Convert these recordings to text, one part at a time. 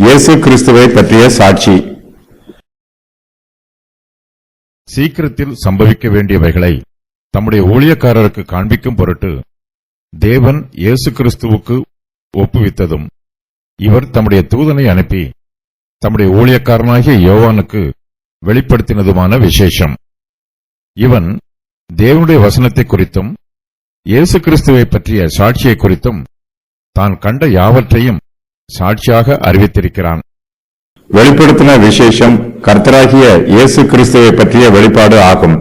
இயேசு கிறிஸ்துவை பற்றிய சாட்சி. சீக்கிரத்தில் சம்பவிக்க வேண்டியவைகளை தம்முடைய ஊழியக்காரருக்கு காண்பிக்கும் பொருட்டு தேவன் இயேசு கிறிஸ்துவுக்கு ஒப்புவித்ததும், இவர் தம்முடைய தூதனை அனுப்பி தம்முடைய ஊழியக்காரனாகிய யோவானுக்கு வெளிப்படுத்தினதுமான விசேஷம். இவன் தேவனுடைய வசனத்தை குறித்தும் இயேசு கிறிஸ்துவை பற்றிய சாட்சியை குறித்தும் தான் கண்ட யாவற்றையும் சாட்சியாக அறிவித்திருக்கிறான். வெளிப்படுத்தின விசேஷம் கர்த்தராகிய இயேசு கிறிஸ்துவை பற்றிய வெளிப்பாடு ஆகும்.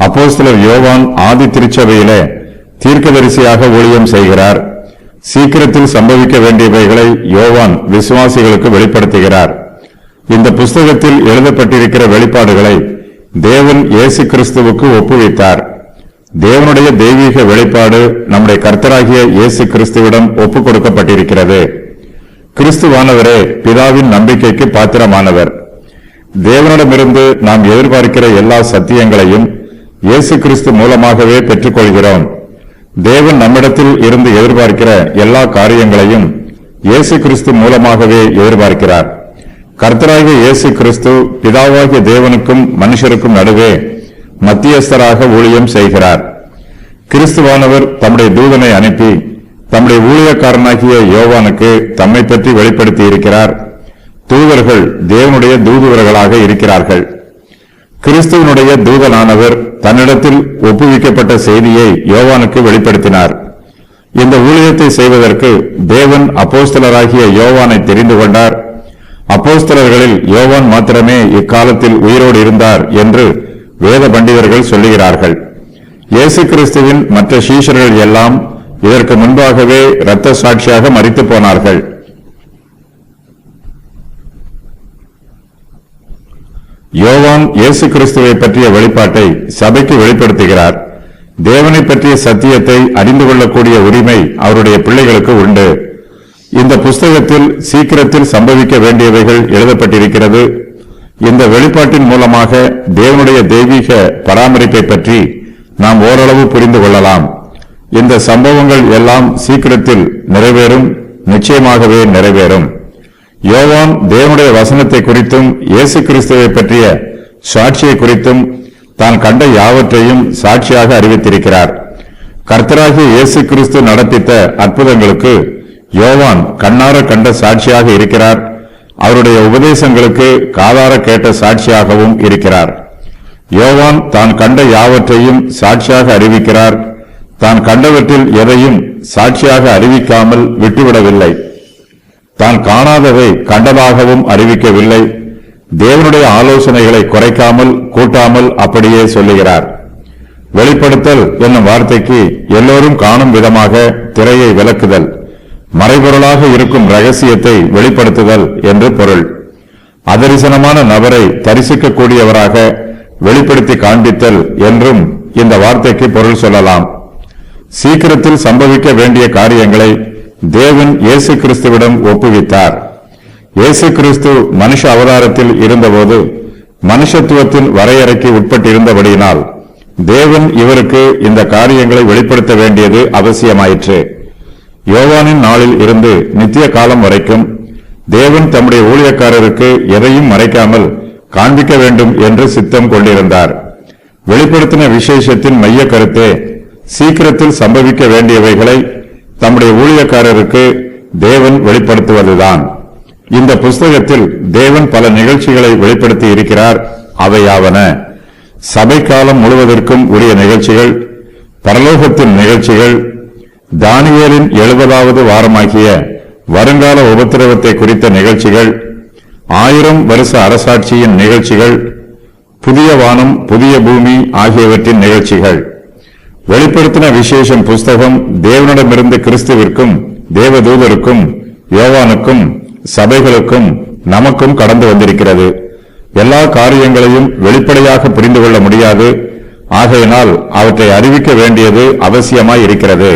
அப்போஸ்தலர் யோவான் ஆதி திருச்சபையிலே தீர்க்கதரிசியாக ஊழியம் செய்கிறார். சீக்கிரத்தில் சம்பவிக்க வேண்டியவைகளை யோவான் விசுவாசிகளுக்கு வெளிப்படுத்துகிறார். இந்த புஸ்தகத்தில் எழுதப்பட்டிருக்கிற வெளிப்பாடுகளை தேவன் இயேசு கிறிஸ்துவுக்கு ஒப்புவித்தார். தேவனுடைய தெய்வீக வெளிப்பாடு நம்முடைய கர்த்தராகிய இயேசு கிறிஸ்துவிடம் ஒப்புக் கொடுக்கப்பட்டிருக்கிறது. கிறிஸ்துவானவரே பிதாவின் நம்பிக்கைக்கு பாத்திரமானவர். தேவனிடமிருந்து நாம் எதிர்பார்க்கிற எல்லா சத்தியங்களையும் இயேசு கிறிஸ்து மூலமாகவே பெற்றுக்கொள்கிறோம். தேவன் நம்மிடத்தில் இருந்து எதிர்பார்க்கிற எல்லா காரியங்களையும் இயேசு கிறிஸ்து மூலமாகவே எதிர்பார்க்கிறார். கர்த்தராகிய இயேசு கிறிஸ்து பிதாவாகிய தேவனுக்கும் மனுஷருக்கும் நடுவே மத்தியஸ்தராக ஊழியம் செய்கிறார். கிறிஸ்துவானவர் தம்முடைய தூதனை அனுப்பி தம்முடைய ஊழியக்காரனாகிய யோவானுக்கு தம்மை பற்றி வெளிப்படுத்தி இருக்கிறார். தூதர்கள் தேவனுடைய தூதுவர்களாக இருக்கிறார்கள். கிறிஸ்துவனுடைய தூதனானவர் தன்னிடத்தில் ஒப்புவிக்கப்பட்ட செய்தியை யோவானுக்கு வெளிப்படுத்தினார். இந்த ஊழியத்தை செய்வதற்கு தேவன் அப்போஸ்தலராகிய யோவானை தெரிந்து கொண்டார். அப்போஸ்தலர்களில் யோவான் மாத்திரமே இக்காலத்தில் உயிரோடு இருந்தார் என்று வேத பண்டிதர்கள் சொல்லுகிறார்கள். இயேசு கிறிஸ்துவின் மற்ற சீஷர்கள் எல்லாம் இதற்கு முன்பாகவே இரத்த சாட்சியாக மரித்து போனார்கள். யோவான் இயேசு கிறிஸ்துவை பற்றிய வெளிப்பாட்டை சபைக்கு வெளிப்படுத்துகிறார். தேவனை பற்றிய சத்தியத்தை அறிந்து கொள்ளக்கூடிய உரிமை அவருடைய பிள்ளைகளுக்கு உண்டு. இந்த புஸ்தகத்தில் சீக்கிரத்தில் சம்பவிக்க வேண்டியவைகள் எழுதப்பட்டிருக்கிறது. இந்த வெளிப்பாட்டின் மூலமாக தேவனுடைய தெய்வீக பராமரிப்பை பற்றி நாம் ஓரளவு புரிந்து கொள்ளலாம். இந்த சம்பவங்கள் எல்லாம் சீக்கிரத்தில் நிறைவேறும், நிச்சயமாகவே நிறைவேறும். யோவான் தேவனுடைய வசனத்தை குறித்தும் இயேசு கிறிஸ்துவை பற்றிய சாட்சியை குறித்தும் தான் கண்ட யாவற்றையும் சாட்சியாக அறிவித்திருக்கிறார். கர்த்தராகிய இயேசு கிறிஸ்து நடப்பித்த அற்புதங்களுக்கு யோவான் கண்ணார கண்ட சாட்சியாக இருக்கிறார். அவருடைய உபதேசங்களுக்கு காதார கேட்ட சாட்சியாகவும் இருக்கிறார். யோவான் தான் கண்ட யாவற்றையும் சாட்சியாக அறிவிக்கிறார். தான் கண்டவற்றில் எதையும் சாட்சியாக அறிவிக்காமல் விட்டுவிடவில்லை. தான் காணாததை கண்டதாகவும் அறிவிக்கவில்லை. தேவனுடைய ஆலோசனைகளை குறைக்காமல் கூட்டாமல் அப்படியே சொல்லுகிறார். வெளிப்படுத்தல் என்னும் வார்த்தைக்கு எல்லோரும் காணும் விதமாக திரையை விலக்குதல், மறைபொருளாக இருக்கும் ரகசியத்தை வெளிப்படுத்துதல் என்று பொருள். அதரிசனமான நபரை தரிசிக்கக்கூடியவராக வெளிப்படுத்தி காண்பித்தல் என்றும் இந்த வார்த்தைக்கு பொருள் சொல்லலாம். சீக்கிரத்தில் சம்பவிக்க வேண்டிய காரியங்களை தேவன் இயேசு கிறிஸ்துவிடம் ஒப்புவித்தார். இயேசு கிறிஸ்து மனுஷ அவதாரத்தில் இருந்தபோது மனுஷத்துவத்தின் வரையறைக்கு உட்பட்டிருந்தபடியினால் தேவன் இவருக்கு இந்த காரியங்களை வெளிப்படுத்த வேண்டியது அவசியமாயிற்று. யோவானின் நாளில் இருந்து நித்திய காலம் வரைக்கும் தேவன் தம்முடைய ஊழியக்காரருக்கு எதையும் மறைக்காமல் காண்பிக்க வேண்டும் என்று சித்தம் கொண்டிருந்தார். வெளிப்படுத்தின விசேஷத்தின் மைய கருத்தே சீக்கிரத்தில் சம்பவிக்க வேண்டியவைகளை தம்முடைய ஊழியக்காரருக்கு தேவன் வெளிப்படுத்துவதுதான். இந்த புஸ்தகத்தில் தேவன் பல நிகழ்ச்சிகளை வெளிப்படுத்தி இருக்கிறார். அவையாவன: சபை காலம் முழுவதற்கும் உரிய நிகழ்ச்சிகள், பரலோகத்தின் நிகழ்ச்சிகள், தானியேலின் 70வது வாரமாகிய வருங்கால உபத்திரவத்தை குறித்த நிகழ்ச்சிகள், 1000 வருஷ அரசாட்சியின் நிகழ்ச்சிகள், புதிய வானம் புதிய பூமி ஆகியவற்றின் நிகழ்ச்சிகள். வெளிப்படுத்தின விசேஷம் புஸ்தகம் தேவனிடமிருந்து கிறிஸ்துவிற்கும் தேவதூதருக்கும் யோவானுக்கும் சபைகளுக்கும் நமக்கும் கடந்து வந்திருக்கிறது. எல்லா காரியங்களையும் வெளிப்படையாக புரிந்து கொள்ள முடியாது. ஆகையினால் அவற்றை அறிவிக்க வேண்டியது அவசியமாய் இருக்கிறது.